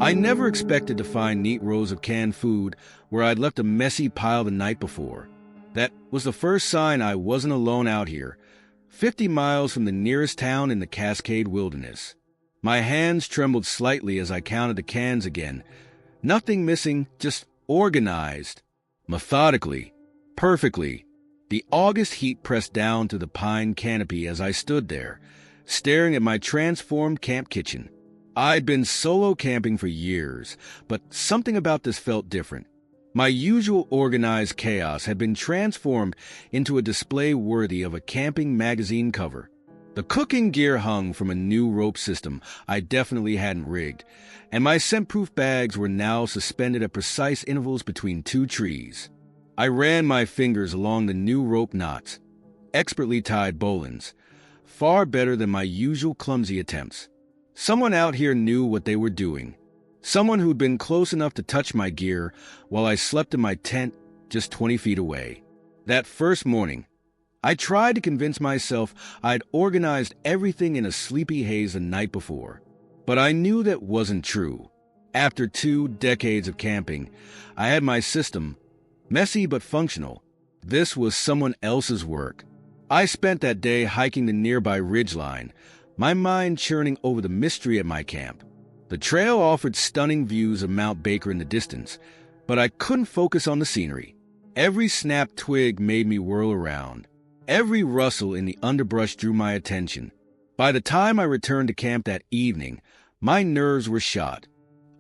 I never expected to find neat rows of canned food where I'd left a messy pile the night before. That was the first sign I wasn't alone out here, 50 miles from the nearest town in the Cascade Wilderness. My hands trembled slightly as I counted the cans again. Nothing missing, just organized. Methodically. Perfectly. The August heat pressed down to the pine canopy as I stood there, staring at my transformed camp kitchen. I'd been solo camping for years, but something about this felt different. My usual organized chaos had been transformed into a display worthy of a camping magazine cover. The cooking gear hung from a new rope system I definitely hadn't rigged, and my scent-proof bags were now suspended at precise intervals between two trees. I ran my fingers along the new rope knots, expertly tied bowlines, far better than my usual clumsy attempts. Someone out here knew what they were doing. Someone who'd been close enough to touch my gear while I slept in my tent just 20 feet away. That first morning, I tried to convince myself I'd organized everything in a sleepy haze the night before. But I knew that wasn't true. After 2 decades of camping, I had my system, messy but functional. This was someone else's work. I spent that day hiking the nearby ridgeline, my mind churning over the mystery at my camp. The trail offered stunning views of Mount Baker in the distance, but I couldn't focus on the scenery. Every snapped twig made me whirl around. Every rustle in the underbrush drew my attention. By the time I returned to camp that evening, my nerves were shot.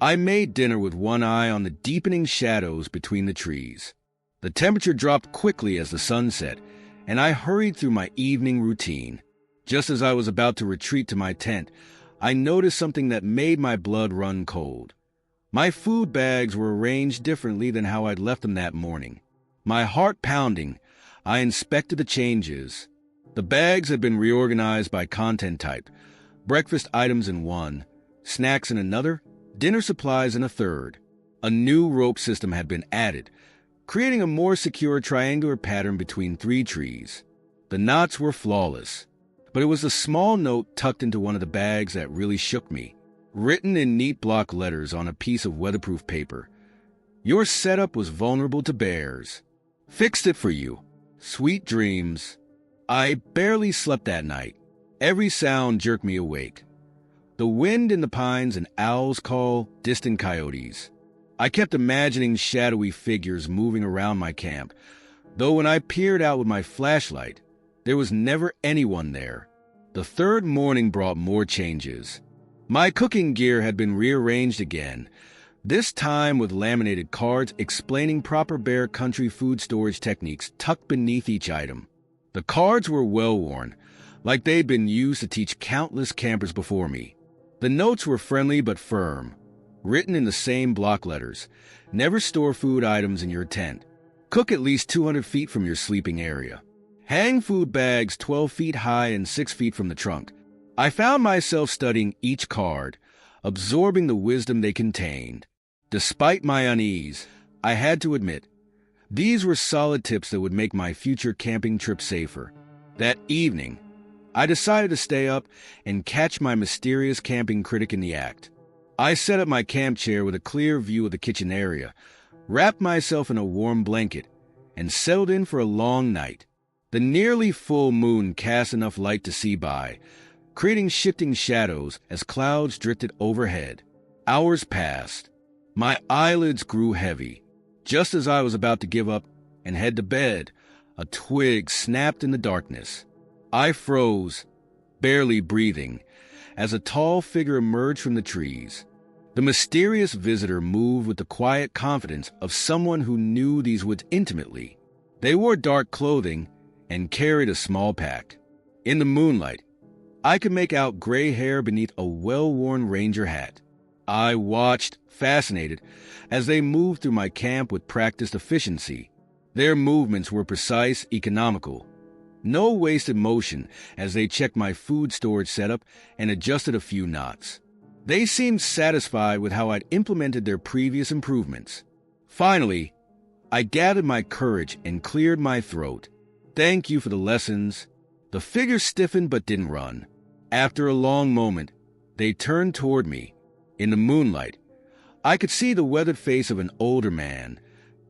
I made dinner with one eye on the deepening shadows between the trees. The temperature dropped quickly as the sun set, and I hurried through my evening routine. Just as I was about to retreat to my tent, I noticed something that made my blood run cold. My food bags were arranged differently than how I'd left them that morning. My heart pounding, I inspected the changes. The bags had been reorganized by content type. Breakfast items in one, snacks in another, dinner supplies in a third. A new rope system had been added, creating a more secure triangular pattern between 3 trees. The knots were flawless. But it was a small note tucked into one of the bags that really shook me, written in neat block letters on a piece of weatherproof paper. Your setup was vulnerable to bears. Fixed it for you. Sweet dreams. I barely slept that night. Every sound jerked me awake. The wind in the pines, an owl's call, distant coyotes. I kept imagining shadowy figures moving around my camp, though when I peered out with my flashlight, there was never anyone there. The third morning brought more changes. My cooking gear had been rearranged again, this time with laminated cards explaining proper bear country food storage techniques tucked beneath each item. The cards were well-worn, like they'd been used to teach countless campers before me. The notes were friendly but firm, written in the same block letters. Never store food items in your tent. Cook at least 200 feet from your sleeping area. Hang food bags 12 feet high and 6 feet from the trunk. I found myself studying each card, absorbing the wisdom they contained. Despite my unease, I had to admit, these were solid tips that would make my future camping trip safer. That evening, I decided to stay up and catch my mysterious camping critic in the act. I set up my camp chair with a clear view of the kitchen area, wrapped myself in a warm blanket, and settled in for a long night. The nearly full moon cast enough light to see by, creating shifting shadows as clouds drifted overhead. Hours passed. My eyelids grew heavy. Just as I was about to give up and head to bed, a twig snapped in the darkness. I froze, barely breathing, as a tall figure emerged from the trees. The mysterious visitor moved with the quiet confidence of someone who knew these woods intimately. They wore dark clothing and carried a small pack. In the moonlight, I could make out gray hair beneath a well-worn ranger hat. I watched, fascinated, as they moved through my camp with practiced efficiency. Their movements were precise, economical. No wasted motion as they checked my food storage setup and adjusted a few knots. They seemed satisfied with how I'd implemented their previous improvements. Finally, I gathered my courage and cleared my throat. Thank you for the lessons. The figure stiffened but didn't run. After a long moment, they turned toward me. In the moonlight, I could see the weathered face of an older man,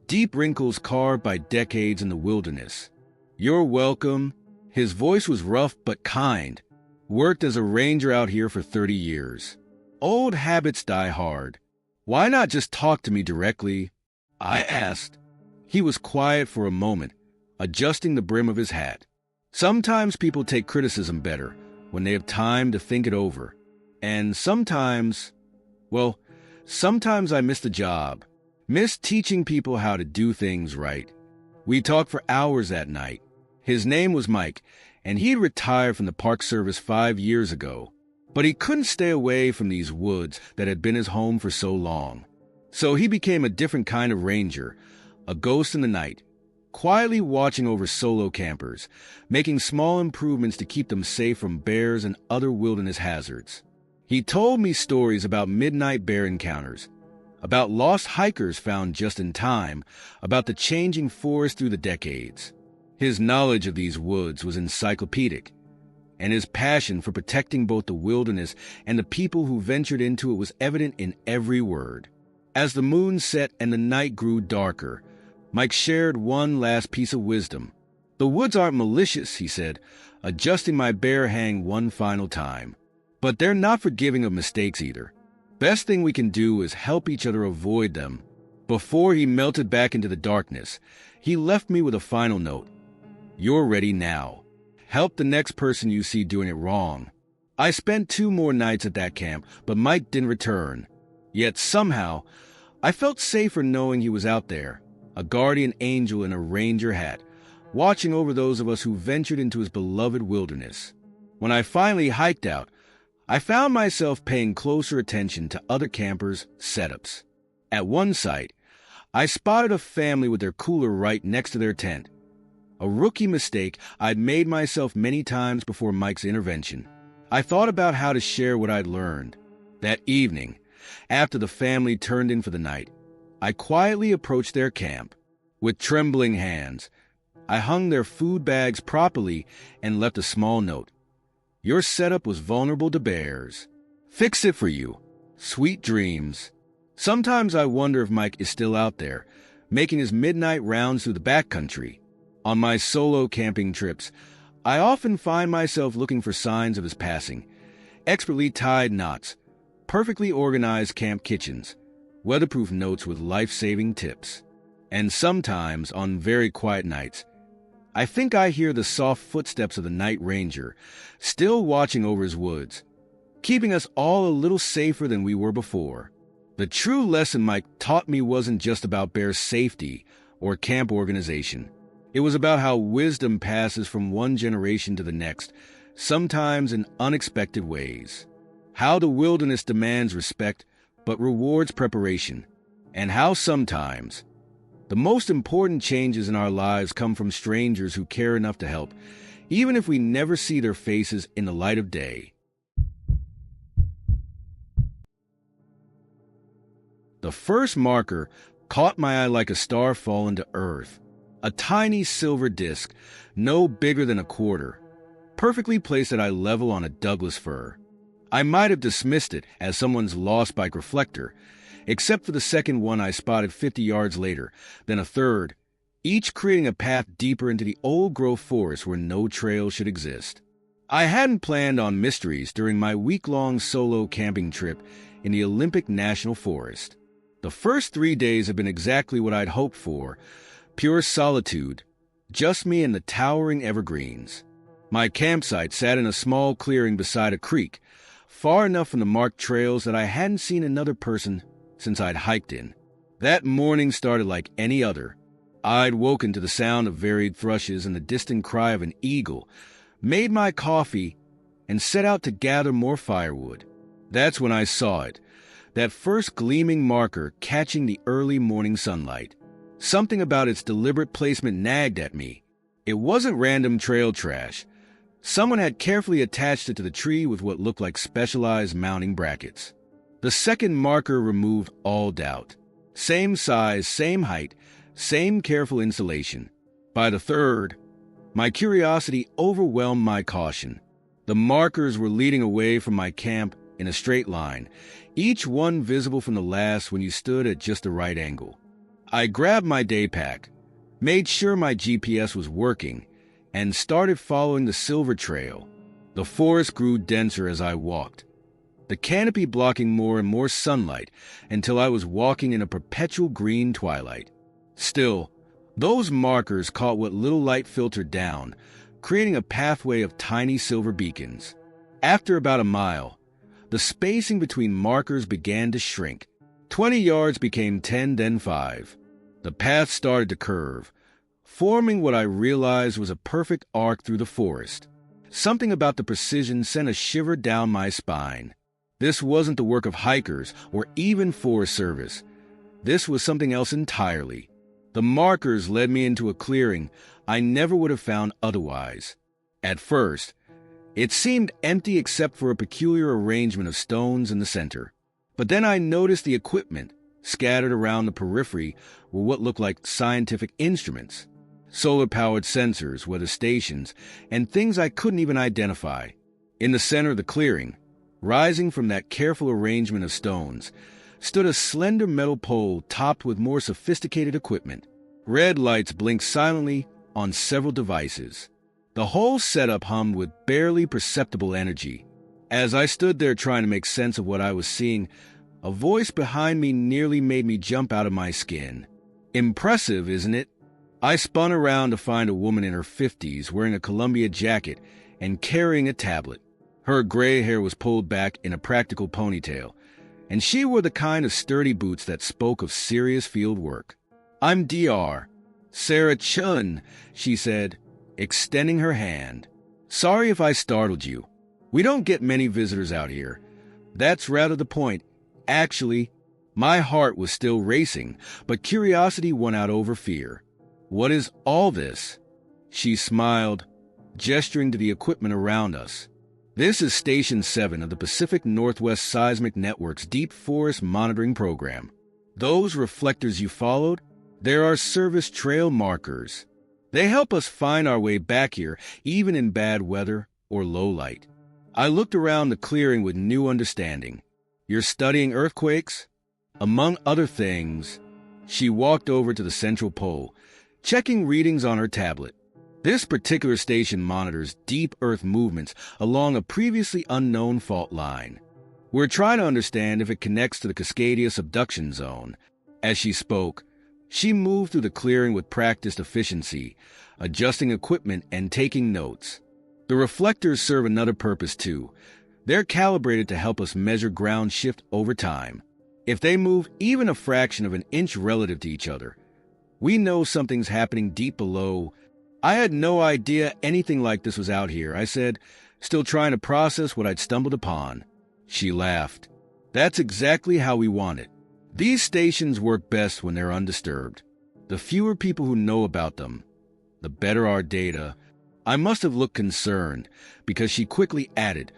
deep wrinkles carved by decades in the wilderness. "You're welcome." His voice was rough but kind. "Worked as a ranger out here for 30 years. Old habits die hard. Why not just talk to me directly?" I asked. He was quiet for a moment, adjusting the brim of his hat. Sometimes people take criticism better when they have time to think it over. And sometimes I missed the job. Missed teaching people how to do things right. We talked for hours that night. His name was Mike, and he'd retired from the Park Service 5 years ago. But he couldn't stay away from these woods that had been his home for so long. So he became a different kind of ranger, a ghost in the night, quietly watching over solo campers, making small improvements to keep them safe from bears and other wilderness hazards. He told me stories about midnight bear encounters, about lost hikers found just in time, about the changing forest through the decades. His knowledge of these woods was encyclopedic, and his passion for protecting both the wilderness and the people who ventured into it was evident in every word. As the moon set and the night grew darker, Mike shared one last piece of wisdom. "The woods aren't malicious," he said, adjusting my bear hang one final time. "But they're not forgiving of mistakes either. Best thing we can do is help each other avoid them." Before he melted back into the darkness, he left me with a final note. "You're ready now. Help the next person you see doing it wrong." I spent 2 more nights at that camp, but Mike didn't return. Yet somehow, I felt safer knowing he was out there, a guardian angel in a ranger hat, watching over those of us who ventured into his beloved wilderness. When I finally hiked out, I found myself paying closer attention to other campers' setups. At one site, I spotted a family with their cooler right next to their tent. A rookie mistake I'd made myself many times before Mike's intervention. I thought about how to share what I'd learned. That evening, after the family turned in for the night, I quietly approached their camp. With trembling hands, I hung their food bags properly and left a small note. "Your setup was vulnerable to bears. Fix it for you. Sweet dreams." Sometimes I wonder if Mike is still out there, making his midnight rounds through the backcountry. On my solo camping trips, I often find myself looking for signs of his passing. Expertly tied knots, perfectly organized camp kitchens, weatherproof notes with life-saving tips. And sometimes, on very quiet nights, I think I hear the soft footsteps of the night ranger, still watching over his woods, keeping us all a little safer than we were before. The true lesson Mike taught me wasn't just about bear safety or camp organization. It was about how wisdom passes from one generation to the next, sometimes in unexpected ways. How the wilderness demands respect but rewards preparation, and how sometimes the most important changes in our lives come from strangers who care enough to help, even if we never see their faces in the light of day. The first marker caught my eye like a star fallen to earth. A tiny silver disc, no bigger than a quarter, perfectly placed at eye level on a Douglas fir. I might have dismissed it as someone's lost bike reflector, except for the second one I spotted 50 yards later, then a third, each creating a path deeper into the old-growth forest where no trail should exist. I hadn't planned on mysteries during my week-long solo camping trip in the Olympic National Forest. The first 3 days had been exactly what I'd hoped for, pure solitude, just me and the towering evergreens. My campsite sat in a small clearing beside a creek, far enough from the marked trails that I hadn't seen another person since I'd hiked in. That morning started like any other. I'd woken to the sound of varied thrushes and the distant cry of an eagle, made my coffee, and set out to gather more firewood. That's when I saw it, that first gleaming marker catching the early morning sunlight. Something about its deliberate placement nagged at me. It wasn't random trail trash. Someone had carefully attached it to the tree with what looked like specialized mounting brackets. The second marker removed all doubt. Same size, same height, same careful installation. By the third, my curiosity overwhelmed my caution. The markers were leading away from my camp in a straight line, each one visible from the last when you stood at just the right angle. I grabbed my day pack, made sure my GPS was working, and started following the silver trail. The forest grew denser as I walked, the canopy blocking more and more sunlight until I was walking in a perpetual green twilight. Still, those markers caught what little light filtered down, creating a pathway of tiny silver beacons. After about a mile, the spacing between markers began to shrink. 20 yards became 10, then 5. The path started to curve, forming what I realized was a perfect arc through the forest. Something about the precision sent a shiver down my spine. This wasn't the work of hikers or even Forest Service. This was something else entirely. The markers led me into a clearing I never would have found otherwise. At first, it seemed empty except for a peculiar arrangement of stones in the center. But then I noticed the equipment scattered around the periphery were what looked like scientific instruments. Solar-powered sensors, weather stations, and things I couldn't even identify. In the center of the clearing, rising from that careful arrangement of stones, stood a slender metal pole topped with more sophisticated equipment. Red lights blinked silently on several devices. The whole setup hummed with barely perceptible energy. As I stood there trying to make sense of what I was seeing, a voice behind me nearly made me jump out of my skin. Impressive, isn't it? I spun around to find a woman in her 50s wearing a Columbia jacket and carrying a tablet. Her gray hair was pulled back in a practical ponytail, and she wore the kind of sturdy boots that spoke of serious field work. "I'm DR. Sarah Chun," she said, extending her hand. "Sorry if I startled you. We don't get many visitors out here. That's rather the point. Actually, my heart was still racing, but curiosity won out over fear. What is all this?" She smiled, gesturing to the equipment around us. "This is Station 7 of the Pacific Northwest Seismic Network's Deep Forest Monitoring Program. Those reflectors you followed, they're our service trail markers. They help us find our way back here, even in bad weather or low light." I looked around the clearing with new understanding. "You're studying earthquakes?" Among other things, she walked over to the central pole, checking readings on her tablet. This particular station monitors deep earth movements along a previously unknown fault line. We're trying to understand if it connects to the Cascadia subduction zone. As she spoke, she moved through the clearing with practiced efficiency, adjusting equipment and taking notes. The reflectors serve another purpose too. They're calibrated to help us measure ground shift over time. If they move even a fraction of an inch relative to each other, we know something's happening deep below. I had no idea anything like this was out here, I said, still trying to process what I'd stumbled upon. She laughed. "That's exactly how we want it. These stations work best when they're undisturbed. The fewer people who know about them, the better our data." I must have looked concerned, because she quickly added,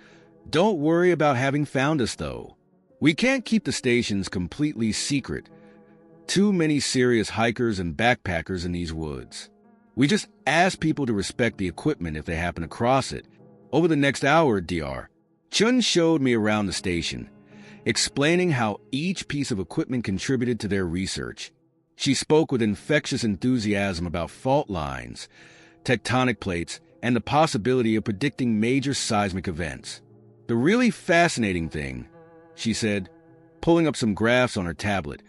"Don't worry about having found us, though. We can't keep the stations completely secret. Too many serious hikers and backpackers in these woods. We just ask people to respect the equipment if they happen across it. Over the next hour, DR, Chun showed me around the station, explaining how each piece of equipment contributed to their research. She spoke with infectious enthusiasm about fault lines, tectonic plates, and the possibility of predicting major seismic events. "The really fascinating thing," she said, pulling up some graphs on her tablet,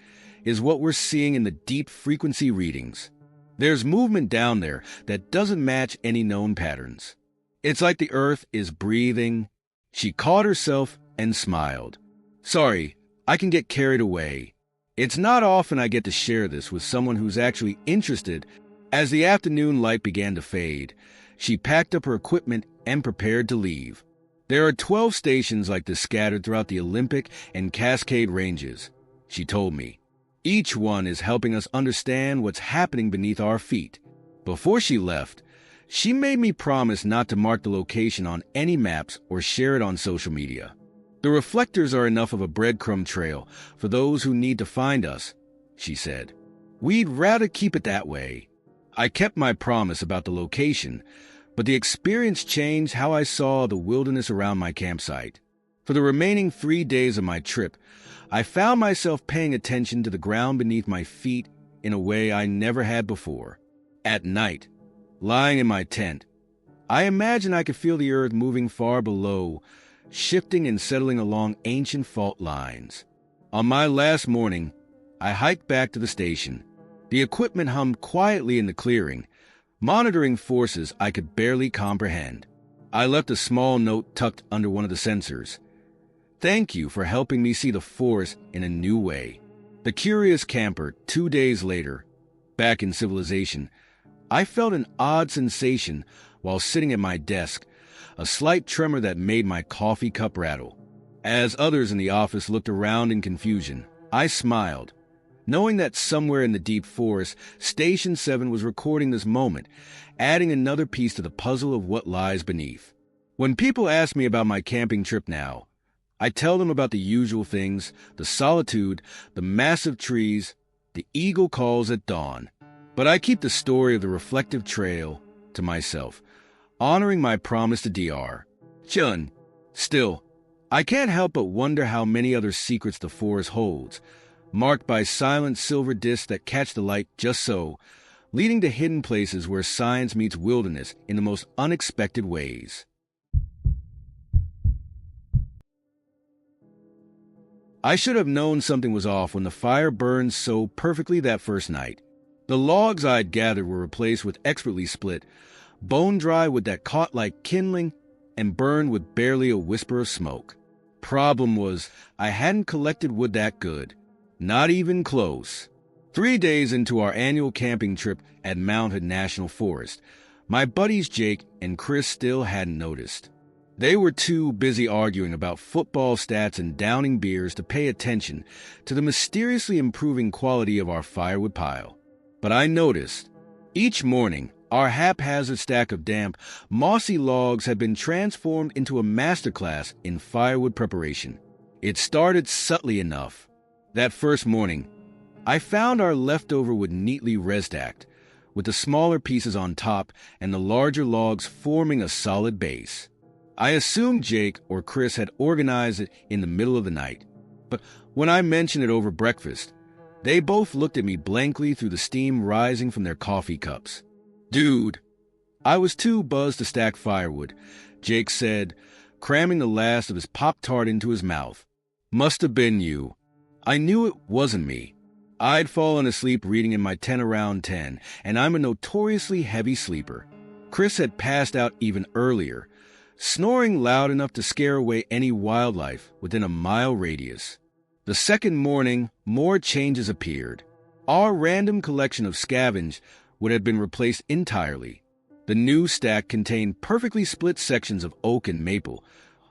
"is what we're seeing in the deep frequency readings. There's movement down there that doesn't match any known patterns. It's like the Earth is breathing." She caught herself and smiled. "Sorry, I can get carried away. It's not often I get to share this with someone who's actually interested." As the afternoon light began to fade, she packed up her equipment and prepared to leave. "There are 12 stations like this scattered throughout the Olympic and Cascade Ranges," she told me. "Each one is helping us understand what's happening beneath our feet." Before she left, she made me promise not to mark the location on any maps or share it on social media. "The reflectors are enough of a breadcrumb trail for those who need to find us," she said. "We'd rather keep it that way." I kept my promise about the location, but the experience changed how I saw the wilderness around my campsite. For the remaining 3 days of my trip, I found myself paying attention to the ground beneath my feet in a way I never had before. At night, lying in my tent, I imagined I could feel the earth moving far below, shifting and settling along ancient fault lines. On my last morning, I hiked back to the station. The equipment hummed quietly in the clearing, monitoring forces I could barely comprehend. I left a small note tucked under one of the sensors. Thank you for helping me see the forest in a new way. The curious camper, 2 days later, back in civilization, I felt an odd sensation while sitting at my desk, a slight tremor that made my coffee cup rattle. As others in the office looked around in confusion, I smiled, knowing that somewhere in the deep forest, Station 7 was recording this moment, adding another piece to the puzzle of what lies beneath. When people ask me about my camping trip now, I tell them about the usual things, the solitude, the massive trees, the eagle calls at dawn. But I keep the story of the reflective trail to myself, honoring my promise to DR. Chun. Still, I can't help but wonder how many other secrets the forest holds, marked by silent silver discs that catch the light just so, leading to hidden places where science meets wilderness in the most unexpected ways. I should have known something was off when the fire burned so perfectly that first night. The logs I'd gathered were replaced with expertly split, bone-dry wood that caught like kindling and burned with barely a whisper of smoke. Problem was, I hadn't collected wood that good. Not even close. 3 days into our annual camping trip at Mount Hood National Forest, my buddies Jake and Chris still hadn't noticed. They were too busy arguing about football stats and downing beers to pay attention to the mysteriously improving quality of our firewood pile. But I noticed, each morning, our haphazard stack of damp, mossy logs had been transformed into a masterclass in firewood preparation. It started subtly enough. That first morning, I found our leftover wood neatly restacked, with the smaller pieces on top and the larger logs forming a solid base. I assumed Jake or Chris had organized it in the middle of the night, but when I mentioned it over breakfast, they both looked at me blankly through the steam rising from their coffee cups. Dude, I was too buzzed to stack firewood, Jake said, cramming the last of his Pop-Tart into his mouth. Must have been you. I knew it wasn't me. I'd fallen asleep reading in my tent around 10, and I'm a notoriously heavy sleeper. Chris had passed out even earlier, snoring loud enough to scare away any wildlife within a mile radius. The second morning, more changes appeared. Our random collection of scavenge would have been replaced entirely. The new stack contained perfectly split sections of oak and maple,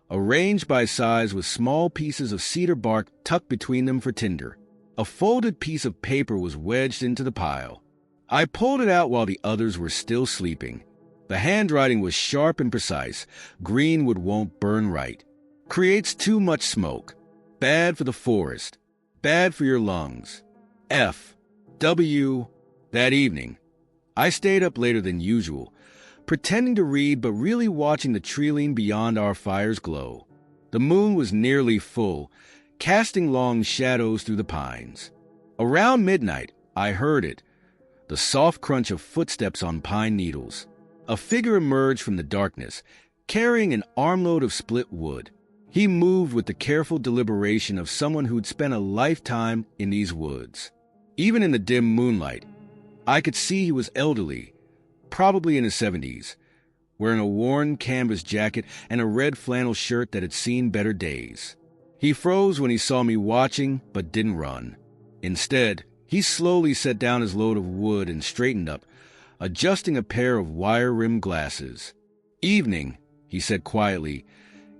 arranged by size with small pieces of cedar bark tucked between them for tinder. A folded piece of paper was wedged into the pile. I pulled it out while the others were still sleeping. The handwriting was sharp and precise. Greenwood won't burn right. Creates too much smoke. Bad for the forest. Bad for your lungs. F. W. That evening, I stayed up later than usual, pretending to read but really watching the tree beyond our fire's glow. The moon was nearly full, casting long shadows through the pines. Around midnight, I heard it, the soft crunch of footsteps on pine needles. A figure emerged from the darkness, carrying an armload of split wood. He moved with the careful deliberation of someone who'd spent a lifetime in these woods. Even in the dim moonlight, I could see he was elderly, probably in his 70s, wearing a worn canvas jacket and a red flannel shirt that had seen better days. He froze when he saw me watching, but didn't run. Instead, he slowly set down his load of wood and straightened up, adjusting a pair of wire-rimmed glasses. Evening, he said quietly,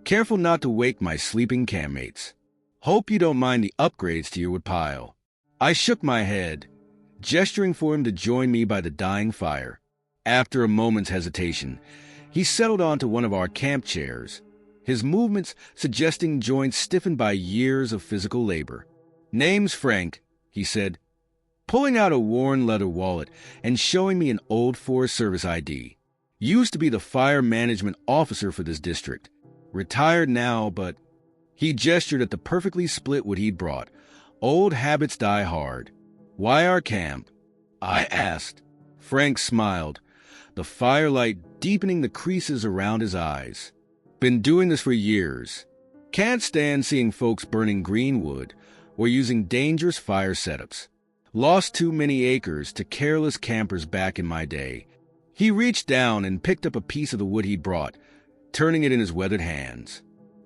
careful not to wake my sleeping campmates. Hope you don't mind the upgrades to your wood pile. I shook my head, gesturing for him to join me by the dying fire. After a moment's hesitation, he settled onto one of our camp chairs, his movements suggesting joints stiffened by years of physical labor. Name's Frank, he said, pulling out a worn leather wallet and showing me an old Forest Service ID. Used to be the fire management officer for this district. Retired now, but He gestured at the perfectly split wood he'd brought. Old habits die hard. Why our camp? I asked. Frank smiled, the firelight deepening the creases around his eyes. Been doing this for years. Can't stand seeing folks burning green wood or using dangerous fire setups. Lost too many acres to careless campers back in my day. He reached down and picked up a piece of the wood he'd brought, turning it in his weathered hands.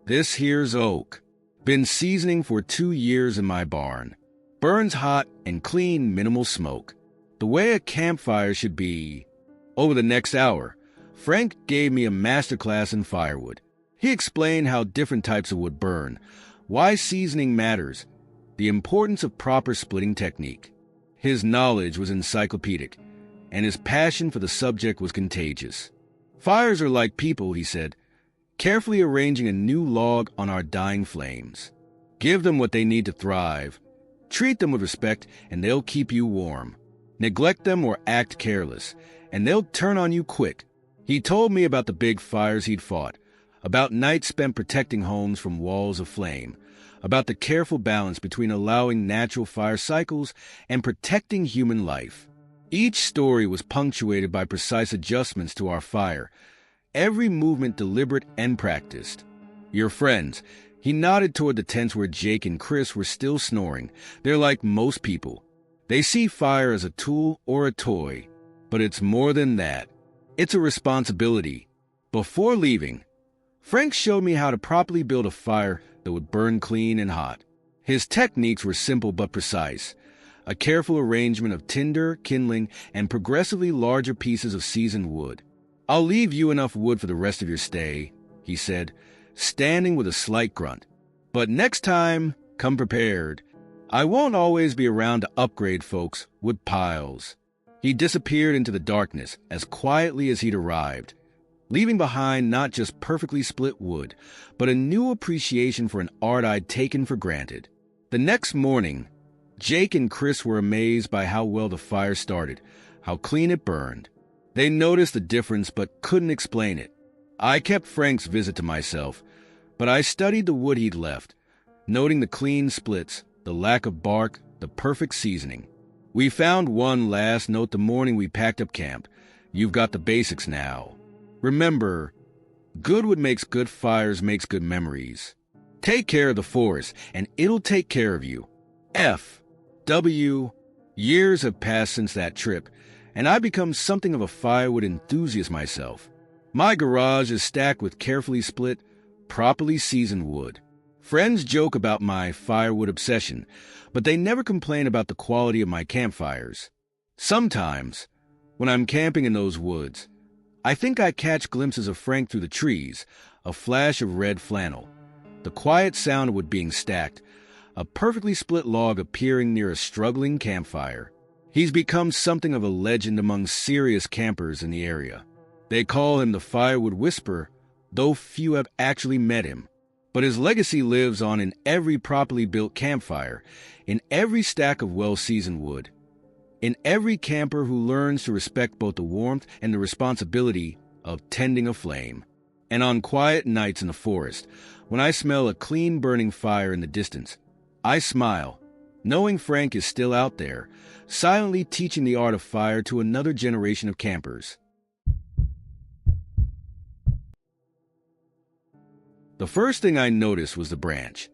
This here's oak. Been seasoning for 2 years in my barn. Burns hot and clean, minimal smoke. The way a campfire should be. Over the next hour, Frank gave me a masterclass in firewood. He explained how different types of wood burn, why seasoning matters, the importance of proper splitting technique. His knowledge was encyclopedic, and his passion for the subject was contagious. Fires are like people, he said, carefully arranging a new log on our dying flames. Give them what they need to thrive. Treat them with respect, and they'll keep you warm. Neglect them or act careless, and they'll turn on you quick. He told me about the big fires he'd fought, about nights spent protecting homes from walls of flame, about the careful balance between allowing natural fire cycles and protecting human life. Each story was punctuated by precise adjustments to our fire, every movement deliberate and practiced. Your friends, he nodded toward the tents where Jake and Chris were still snoring. They're like most people. They see fire as a tool or a toy, but it's more than that. It's a responsibility. Before leaving, Frank showed me how to properly build a fire that would burn clean and hot. His techniques were simple but precise. A careful arrangement of tinder, kindling, and progressively larger pieces of seasoned wood. I'll leave you enough wood for the rest of your stay, he said, standing with a slight grunt. But next time, come prepared. I won't always be around to upgrade folks with piles. He disappeared into the darkness as quietly as he'd arrived, leaving behind not just perfectly split wood, but a new appreciation for an art I'd taken for granted. The next morning, Jake and Chris were amazed by how well the fire started, how clean it burned. They noticed the difference but couldn't explain it. I kept Frank's visit to myself, but I studied the wood he'd left, noting the clean splits, the lack of bark, the perfect seasoning. We found one last note the morning we packed up camp. You've got the basics now. Remember, good wood makes good fires makes good memories. Take care of the forest, and it'll take care of you. F.W. Years have passed since that trip, and I've become something of a firewood enthusiast myself. My garage is stacked with carefully split, properly seasoned wood. Friends joke about my firewood obsession, but they never complain about the quality of my campfires. Sometimes, when I'm camping in those woods, I think I catch glimpses of Frank through the trees, a flash of red flannel, the quiet sound of wood being stacked, a perfectly split log appearing near a struggling campfire. He's become something of a legend among serious campers in the area. They call him the Firewood Whisperer, though few have actually met him. But his legacy lives on in every properly built campfire, in every stack of well-seasoned wood, in every camper who learns to respect both the warmth and the responsibility of tending a flame. And on quiet nights in the forest, when I smell a clean burning fire in the distance, I smile, knowing Frank is still out there, silently teaching the art of fire to another generation of campers. The first thing I noticed was the branch.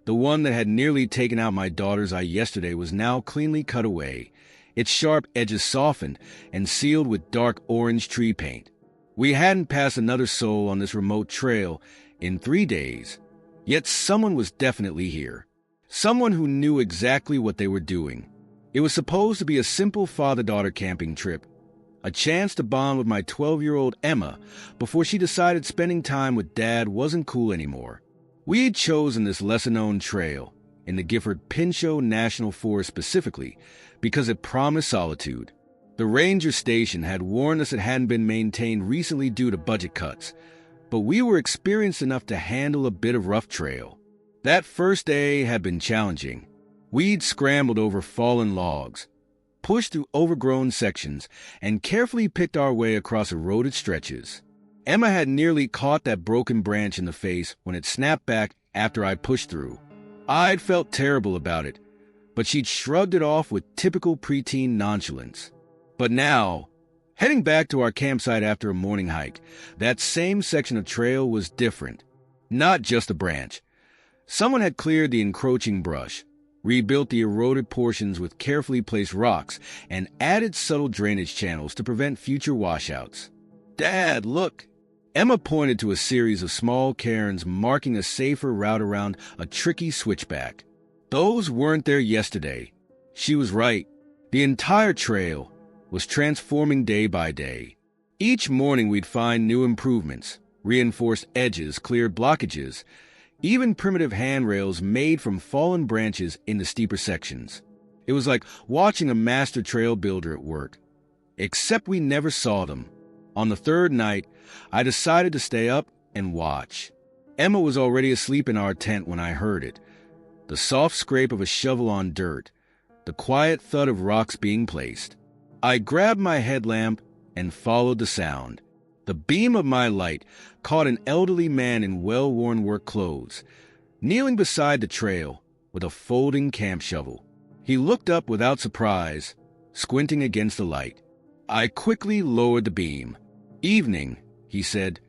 The one that had nearly taken out my daughter's eye yesterday was now cleanly cut away, its sharp edges softened and sealed with dark orange tree paint. We hadn't passed another soul on this remote trail in 3 days, yet someone was definitely here. Someone who knew exactly what they were doing. It was supposed to be a simple father-daughter camping trip, a chance to bond with my 12-year-old Emma before she decided spending time with Dad wasn't cool anymore. We had chosen this lesser-known trail, in the Gifford Pinchot National Forest specifically, because it promised solitude. The ranger station had warned us it hadn't been maintained recently due to budget cuts, but we were experienced enough to handle a bit of rough trail. That first day had been challenging. We'd scrambled over fallen logs, pushed through overgrown sections, and carefully picked our way across eroded stretches. Emma had nearly caught that broken branch in the face when it snapped back after I pushed through. I'd felt terrible about it, but she'd shrugged it off with typical preteen nonchalance. But now, heading back to our campsite after a morning hike, that same section of trail was different. Not just a branch. Someone had cleared the encroaching brush, rebuilt the eroded portions with carefully placed rocks, and added subtle drainage channels to prevent future washouts. "Dad, look!" Emma pointed to a series of small cairns marking a safer route around a tricky switchback. Those weren't there yesterday. She was right. The entire trail was transforming day by day. Each morning we'd find new improvements, reinforced edges, cleared blockages, even primitive handrails made from fallen branches in the steeper sections. It was like watching a master trail builder at work. Except we never saw them. On the third night, I decided to stay up and watch. Emma was already asleep in our tent when I heard it. The soft scrape of a shovel on dirt, the quiet thud of rocks being placed. I grabbed my headlamp and followed the sound. The beam of my light caught an elderly man in well-worn work clothes, kneeling beside the trail with a folding camp shovel. He looked up without surprise, squinting against the light. I quickly lowered the beam. "Evening," he said,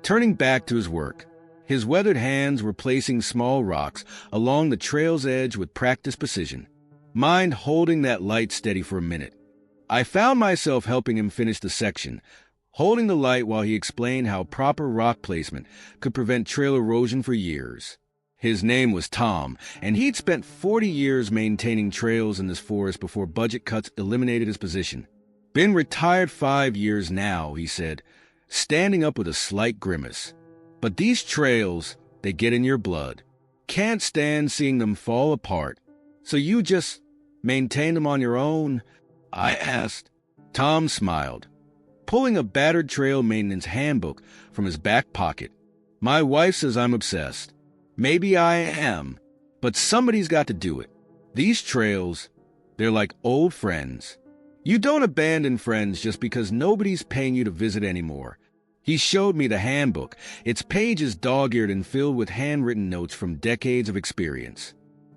turning back to his work. His weathered hands were placing small rocks along the trail's edge with practiced precision. Mind holding that light steady for a minute. I found myself helping him finish the section, holding the light while he explained how proper rock placement could prevent trail erosion for years. His name was Tom, and he'd spent 40 years maintaining trails in this forest before budget cuts eliminated his position. "Been retired 5 years now," he said, standing up with a slight grimace. "But these trails, they get in your blood. Can't stand seeing them fall apart. So you just maintain them on your own?" I asked. Tom smiled, pulling a battered trail maintenance handbook from his back pocket. "My wife says I'm obsessed. Maybe I am, but somebody's got to do it. These trails, they're like old friends. You don't abandon friends just because nobody's paying you to visit anymore." He showed me the handbook, its pages dog-eared and filled with handwritten notes from decades of experience.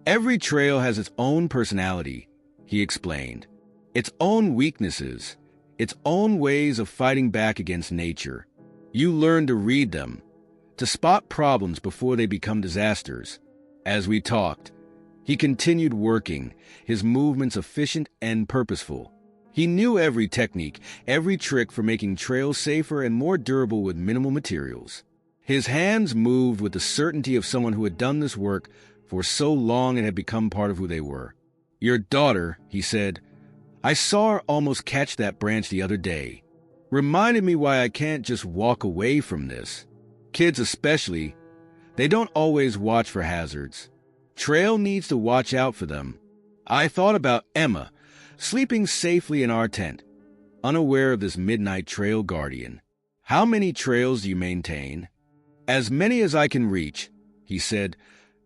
"Every trail has its own personality," he explained. "Its own weaknesses, its own ways of fighting back against nature. You learn to read them, to spot problems before they become disasters." As we talked, he continued working, his movements efficient and purposeful. He knew every technique, every trick for making trails safer and more durable with minimal materials. His hands moved with the certainty of someone who had done this work for so long it had become part of who they were. "Your daughter," he said, "I saw her almost catch that branch the other day. Reminded me why I can't just walk away from this. Kids especially, they don't always watch for hazards. Trail needs to watch out for them." I thought about Emma, sleeping safely in our tent, unaware of this midnight trail guardian. "How many trails do you maintain?" "As many as I can reach," he said,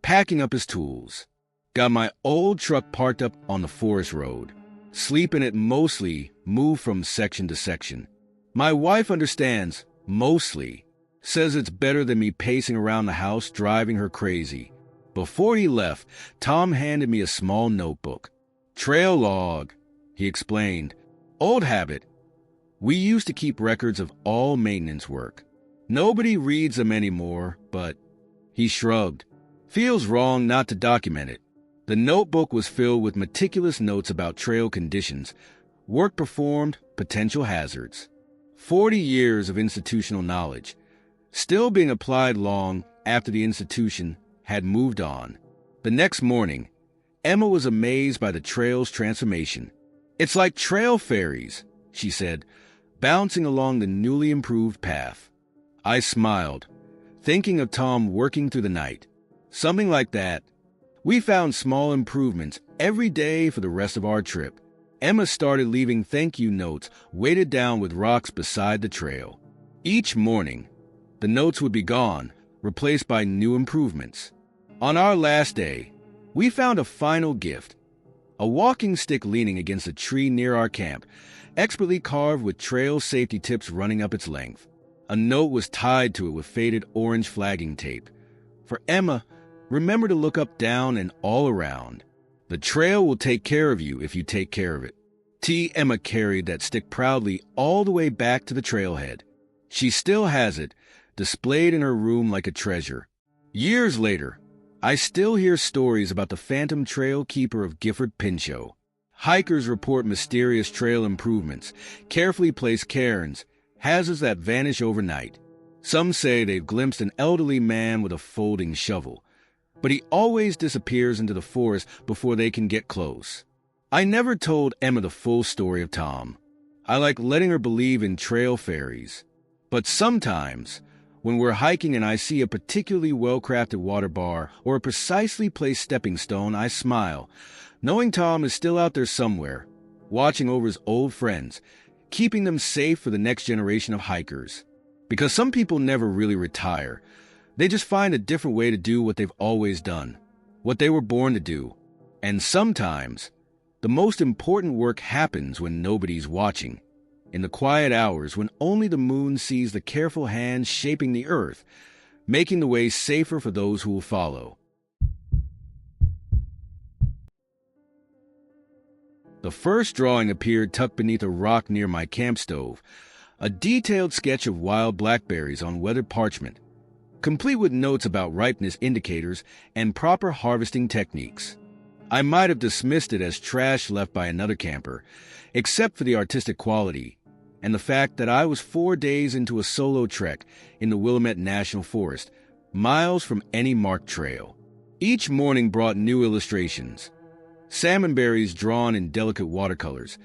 packing up his tools. "Got my old truck parked up on the forest road. Sleep in it mostly, move from section to section. My wife understands, mostly. Says it's better than me pacing around the house driving her crazy." Before he left, Tom handed me a small notebook. "Trail log," he explained. "Old habit. We used to keep records of all maintenance work. Nobody reads them anymore, but..." He shrugged. "Feels wrong not to document it." The notebook was filled with meticulous notes about trail conditions, work performed, potential hazards. 40 years of institutional knowledge, still being applied long after the institution had moved on. The next morning, Emma was amazed by the trail's transformation. "It's like trail fairies," she said, bouncing along the newly improved path. I smiled, thinking of Tom working through the night. Something like that. We found small improvements every day for the rest of our trip. Emma started leaving thank you notes weighted down with rocks beside the trail. Each morning, the notes would be gone, replaced by new improvements. On our last day, we found a final gift. A walking stick leaning against a tree near our camp, expertly carved with trail safety tips running up its length. A note was tied to it with faded orange flagging tape. For Emma, Remember to look up, down, and all around. The trail will take care of you if you take care of it. Emma carried that stick proudly all the way back to the trailhead. She still has it, displayed in her room like a treasure. Years later, I still hear stories about the phantom trail keeper of Gifford Pinchot. Hikers report mysterious trail improvements, carefully placed cairns, hazards that vanish overnight. Some say they've glimpsed an elderly man with a folding shovel, but he always disappears into the forest before they can get close. I never told Emma the full story of Tom. I like letting her believe in trail fairies. But sometimes, when we're hiking and I see a particularly well-crafted water bar or a precisely placed stepping stone, I smile, knowing Tom is still out there somewhere, watching over his old friends, keeping them safe for the next generation of hikers. Because some people never really retire. They just find a different way to do what they've always done, what they were born to do. And sometimes, the most important work happens when nobody's watching. In the quiet hours when only the moon sees the careful hands shaping the earth, making the way safer for those who will follow. The first drawing appeared tucked beneath a rock near my camp stove, a detailed sketch of wild blackberries on weathered parchment, complete with notes about ripeness indicators and proper harvesting techniques. I might have dismissed it as trash left by another camper, except for the artistic quality and the fact that I was 4 days into a solo trek in the Willamette National Forest, miles from any marked trail. Each morning brought new illustrations, salmon berries drawn in delicate watercolors,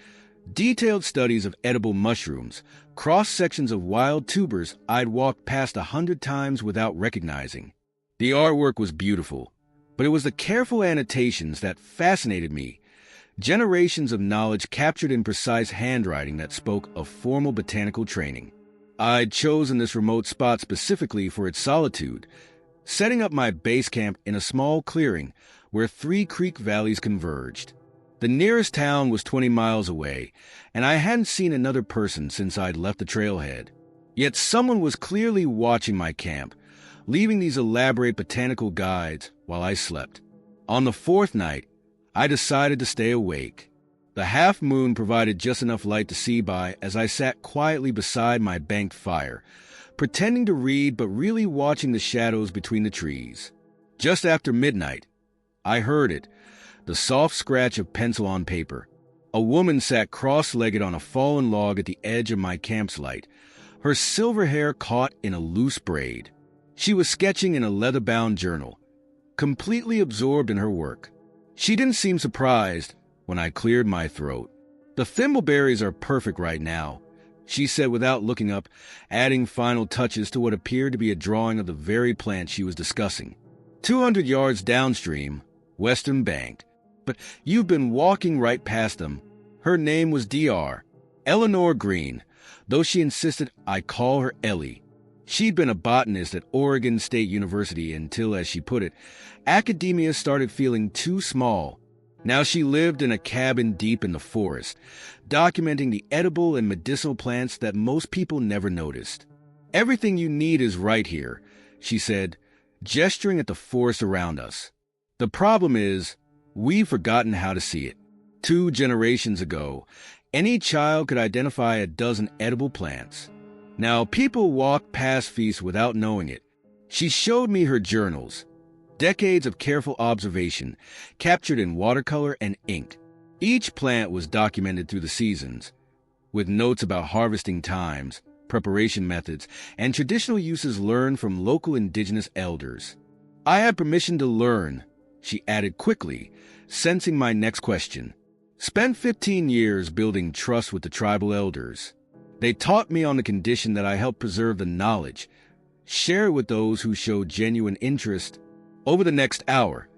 detailed studies of edible mushrooms, cross-sections of wild tubers I'd walked past 100 times without recognizing. The artwork was beautiful, but it was the careful annotations that fascinated me. Generations of knowledge captured in precise handwriting that spoke of formal botanical training. I'd chosen this remote spot specifically for its solitude, setting up my base camp in a small clearing where 3 creek valleys converged. The nearest town was 20 miles away, and I hadn't seen another person since I'd left the trailhead. Yet someone was clearly watching my camp, leaving these elaborate botanical guides while I slept. On the 4th night, I decided to stay awake. The half moon provided just enough light to see by as I sat quietly beside my banked fire, pretending to read but really watching the shadows between the trees. Just after midnight, I heard it, the soft scratch of pencil on paper. A woman sat cross-legged on a fallen log at the edge of my camp's light, her silver hair caught in a loose braid. She was sketching in a leather-bound journal, completely absorbed in her work. She didn't seem surprised when I cleared my throat. "The thimbleberries are perfect right now," she said without looking up, adding final touches to what appeared to be a drawing of the very plant she was discussing. 200 yards downstream, western bank. But you've been walking right past them. Her name was Dr. Eleanor Green, though she insisted I call her Ellie. She'd been a botanist at Oregon State University until, as she put it, academia started feeling too small. Now she lived in a cabin deep in the forest, documenting the edible and medicinal plants that most people never noticed. "Everything you need is right here," she said, gesturing at the forest around us. "The problem is, we've forgotten how to see it. 2 generations ago, any child could identify a dozen edible plants. Now people walk past feasts without knowing it." She showed me her journals, decades of careful observation, captured in watercolor and ink. Each plant was documented through the seasons, with notes about harvesting times, preparation methods, and traditional uses learned from local indigenous elders. "I had permission to learn," she added quickly, sensing my next question. "Spent 15 years building trust with the tribal elders. They taught me on the condition that I help preserve the knowledge, share it with those who showed genuine interest." Over the next hour,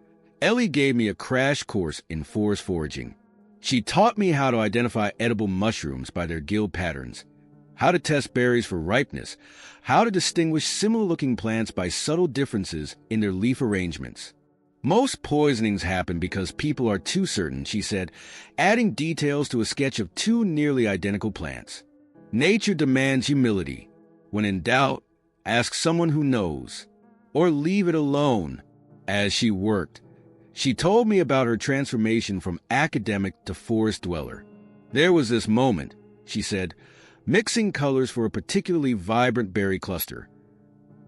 Ellie gave me a crash course in forest foraging. She taught me how to identify edible mushrooms by their gill patterns, how to test berries for ripeness, how to distinguish similar-looking plants by subtle differences in their leaf arrangements. "Most poisonings happen because people are too certain," she said, adding details to a sketch of 2 nearly identical plants. "Nature demands humility. When in doubt, ask someone who knows, or leave it alone." As she worked, she told me about her transformation from academic to forest dweller. There was this moment, she said, mixing colors for a particularly vibrant berry cluster,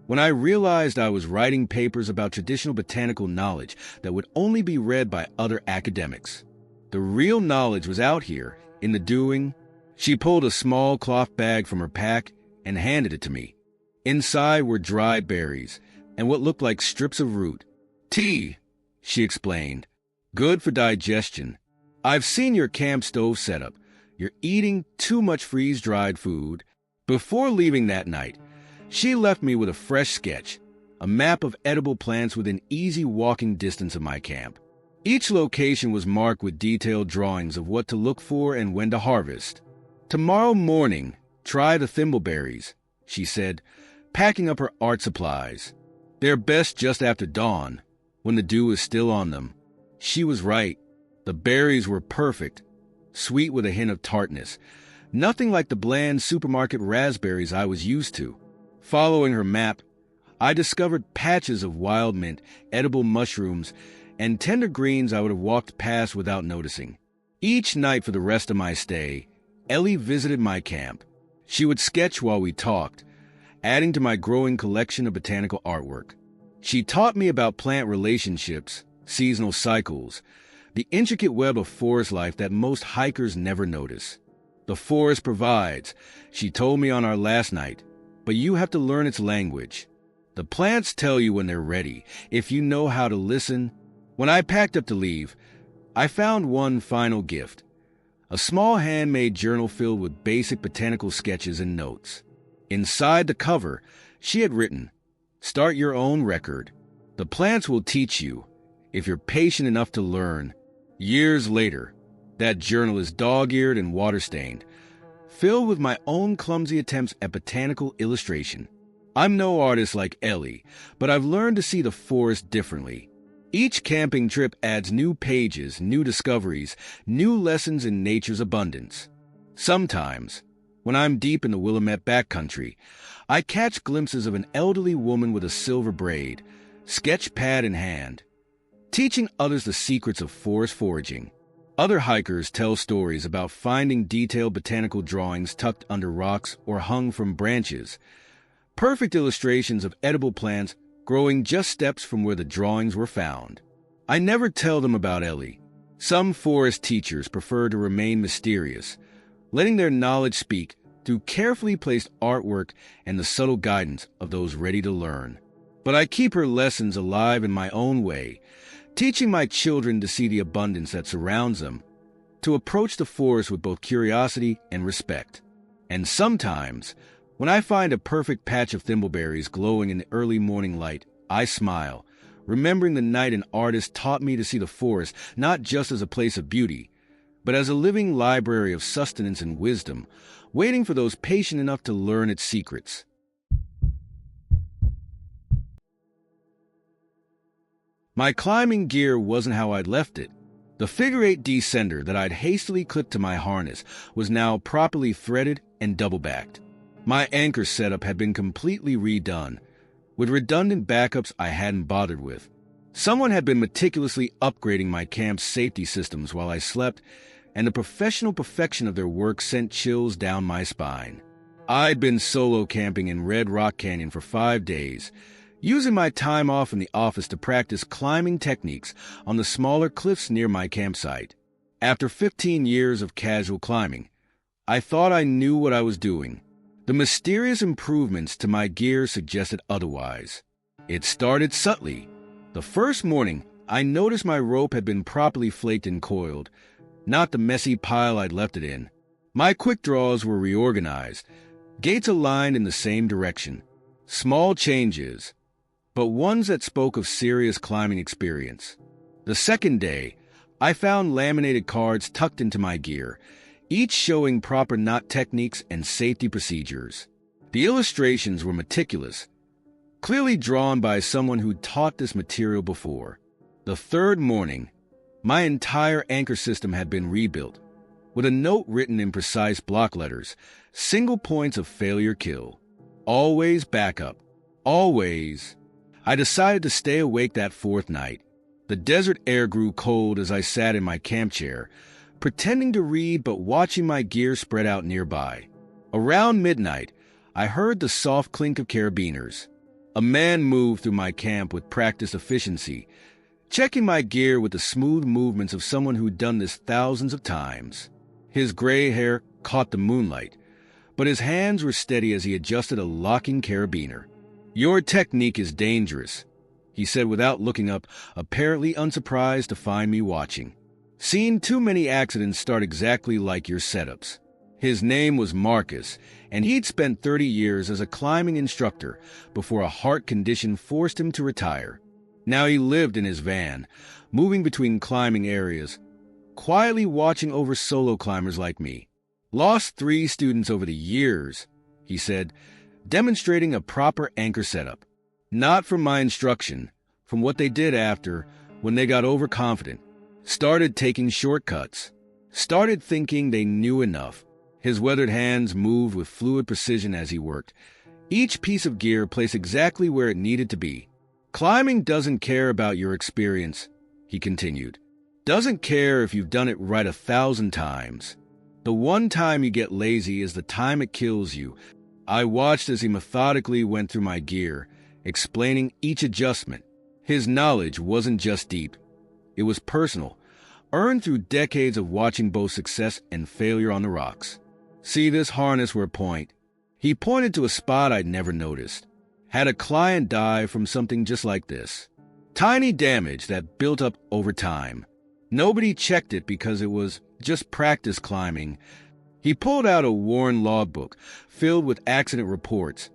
when I realized I was writing papers about traditional botanical knowledge that would only be read by other academics. The real knowledge was out here, in the doing. She pulled a small cloth bag from her pack and handed it to me. Inside were dried berries and what looked like strips of root. Tea, she explained. Good for digestion. I've seen your camp stove setup. You're eating too much freeze-dried food. Before leaving that night, she left me with a fresh sketch, a map of edible plants within easy walking distance of my camp. Each location was marked with detailed drawings of what to look for and when to harvest. Tomorrow morning, try the thimbleberries, she said, packing up her art supplies. They're best just after dawn, when the dew is still on them. She was right. The berries were perfect, sweet with a hint of tartness, nothing like the bland supermarket raspberries I was used to. Following her map, I discovered patches of wild mint, edible mushrooms, and tender greens I would have walked past without noticing. Each night for the rest of my stay, Ellie visited my camp. She would sketch while we talked, adding to my growing collection of botanical artwork. She taught me about plant relationships, seasonal cycles, the intricate web of forest life that most hikers never notice. The forest provides, she told me on our last night, but you have to learn its language. The plants tell you when they're ready, if you know how to listen. When I packed up to leave, I found one final gift, a small handmade journal filled with basic botanical sketches and notes. Inside the cover, she had written, "Start your own record. The plants will teach you, if you're patient enough to learn." Years later, that journal is dog-eared and water-stained, filled with my own clumsy attempts at botanical illustration. I'm no artist like Ellie, but I've learned to see the forest differently. Each camping trip adds new pages, new discoveries, new lessons in nature's abundance. Sometimes, when I'm deep in the Willamette backcountry, I catch glimpses of an elderly woman with a silver braid, sketch pad in hand, teaching others the secrets of forest foraging. Other hikers tell stories about finding detailed botanical drawings tucked under rocks or hung from branches, perfect illustrations of edible plants growing just steps from where the drawings were found. I never tell them about Ellie. Some forest teachers prefer to remain mysterious, letting their knowledge speak through carefully placed artwork and the subtle guidance of those ready to learn. But I keep her lessons alive in my own way, teaching my children to see the abundance that surrounds them, to approach the forest with both curiosity and respect. And sometimes, when I find a perfect patch of thimbleberries glowing in the early morning light, I smile, remembering the night an artist taught me to see the forest not just as a place of beauty, but as a living library of sustenance and wisdom, waiting for those patient enough to learn its secrets. My climbing gear wasn't how I'd left it. The figure-8 descender that I'd hastily clipped to my harness was now properly threaded and double-backed. My anchor setup had been completely redone, with redundant backups I hadn't bothered with. Someone had been meticulously upgrading my camp's safety systems while I slept, and the professional perfection of their work sent chills down my spine. I'd been solo camping in Red Rock Canyon for 5 days, using my time off in the office to practice climbing techniques on the smaller cliffs near my campsite. After 15 years of casual climbing, I thought I knew what I was doing. The mysterious improvements to my gear suggested otherwise. It started subtly. The first morning, I noticed my rope had been properly flaked and coiled, not the messy pile I'd left it in. My quick draws were reorganized, gaits aligned in the same direction. Small changes, but ones that spoke of serious climbing experience. The second day, I found laminated cards tucked into my gear, each showing proper knot techniques and safety procedures. The illustrations were meticulous, clearly drawn by someone who'd taught this material before. The third morning, my entire anchor system had been rebuilt, with a note written in precise block letters, single points of failure kill. Always backup. Always. I decided to stay awake that fourth night. The desert air grew cold as I sat in my camp chair, pretending to read but watching my gear spread out nearby. Around midnight, I heard the soft clink of carabiners. A man moved through my camp with practiced efficiency, checking my gear with the smooth movements of someone who'd done this thousands of times. His gray hair caught the moonlight, but his hands were steady as he adjusted a locking carabiner. "Your technique is dangerous," he said without looking up, apparently unsurprised to find me watching. "Seen too many accidents start exactly like your setups." His name was Marcus, and he'd spent 30 years as a climbing instructor before a heart condition forced him to retire. Now he lived in his van, moving between climbing areas, quietly watching over solo climbers like me. "Lost 3 students over the years," he said, demonstrating a proper anchor setup. "Not from my instruction, from what they did after, when they got overconfident. Started taking shortcuts. Started thinking they knew enough." His weathered hands moved with fluid precision as he worked, each piece of gear placed exactly where it needed to be. "Climbing doesn't care about your experience," he continued. "Doesn't care if you've done it right 1,000 times. The one time you get lazy is the time it kills you." I watched as he methodically went through my gear, explaining each adjustment. His knowledge wasn't just deep. It was personal, earned through decades of watching both success and failure on the rocks. "See this harness where point?" He pointed to a spot I'd never noticed. Had a client die from something just like this. Tiny damage that built up over time. Nobody checked it because it was just practice climbing. He pulled out a worn logbook filled with accident reports,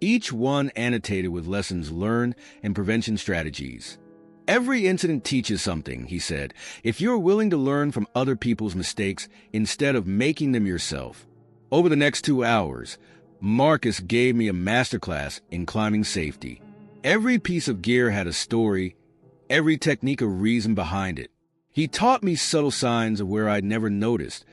each one annotated with lessons learned and prevention strategies. "Every incident teaches something," he said, "if you're willing to learn from other people's mistakes instead of making them yourself." Over the next 2 hours, Marcus gave me a masterclass in climbing safety. Every piece of gear had a story, every technique a reason behind it. He taught me subtle signs of where I'd never noticed,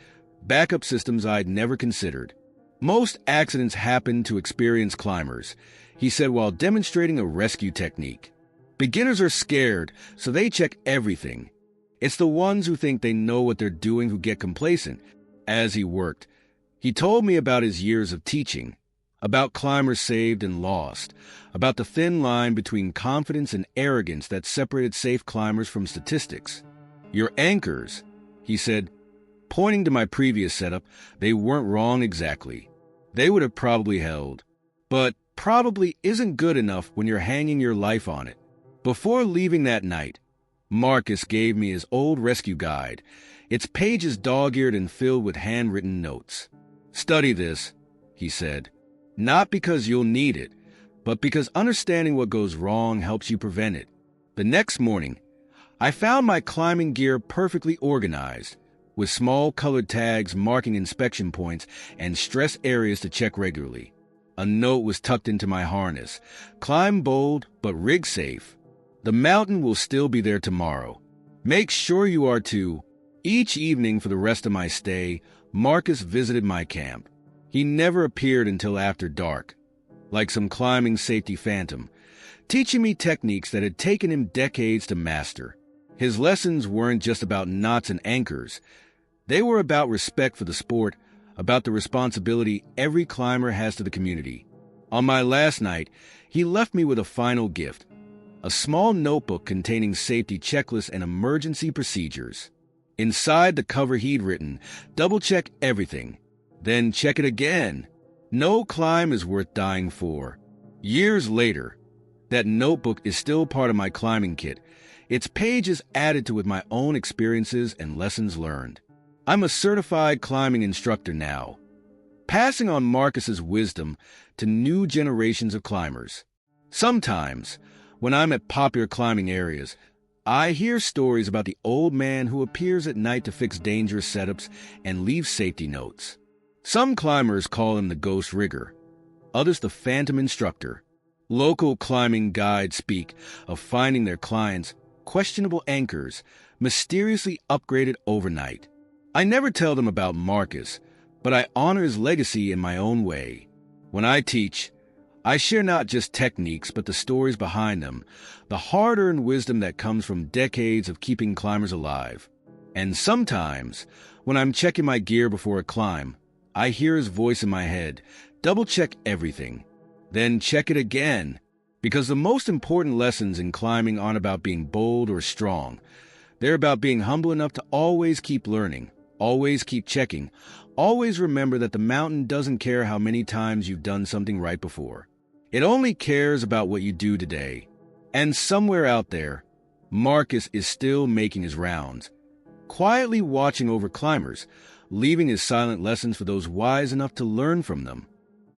backup systems I'd never considered. "Most accidents happen to experienced climbers," he said while demonstrating a rescue technique. "Beginners are scared, so they check everything. It's the ones who think they know what they're doing who get complacent." As he worked, he told me about his years of teaching, about climbers saved and lost, about the thin line between confidence and arrogance that separated safe climbers from statistics. "Your anchors," he said, pointing to my previous setup, "they weren't wrong exactly. They would have probably held. But probably isn't good enough when you're hanging your life on it." Before leaving that night, Marcus gave me his old rescue guide, its pages dog-eared and filled with handwritten notes. "Study this," he said, "not because you'll need it, but because understanding what goes wrong helps you prevent it." The next morning, I found my climbing gear perfectly organized, with small colored tags marking inspection points and stress areas to check regularly. A note was tucked into my harness: "Climb bold, but rig safe. The mountain will still be there tomorrow. Make sure you are too." Each evening for the rest of my stay, Marcus visited my camp. He never appeared until after dark, like some climbing safety phantom, teaching me techniques that had taken him decades to master. His lessons weren't just about knots and anchors. They were about respect for the sport, about the responsibility every climber has to the community. On my last night, he left me with a final gift: a small notebook containing safety checklists and emergency procedures. Inside the cover he'd written, "Double-check everything, then check it again. No climb is worth dying for." Years later, that notebook is still part of my climbing kit, its pages added to with my own experiences and lessons learned. I'm a certified climbing instructor now, passing on Marcus's wisdom to new generations of climbers. Sometimes, when I'm at popular climbing areas, I hear stories about the old man who appears at night to fix dangerous setups and leave safety notes. Some climbers call him the ghost rigger, others the phantom instructor. Local climbing guides speak of finding their clients questionable anchors mysteriously upgraded overnight. I never tell them about Marcus, but I honor his legacy in my own way. When I teach, I share not just techniques, but the stories behind them, the hard-earned wisdom that comes from decades of keeping climbers alive. And sometimes, when I'm checking my gear before a climb, I hear his voice in my head, double-check everything, then check it again. Because the most important lessons in climbing aren't about being bold or strong. They're about being humble enough to always keep learning, always keep checking, always remember that the mountain doesn't care how many times you've done something right before. It only cares about what you do today. And somewhere out there, Marcus is still making his rounds, quietly watching over climbers, leaving his silent lessons for those wise enough to learn from them.